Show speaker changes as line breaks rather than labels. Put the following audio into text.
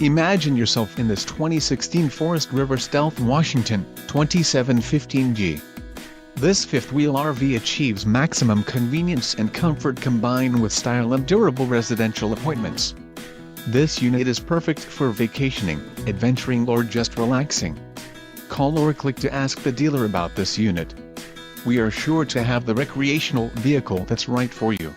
Imagine yourself in this 2016 Forest River Stealth Washington 2715G. This fifth-wheel RV achieves maximum convenience and comfort combined with style and durable residential appointments. This unit is perfect for vacationing, adventuring or just relaxing. Call or click to ask the dealer about this unit. We are sure to have the recreational vehicle that's right for you.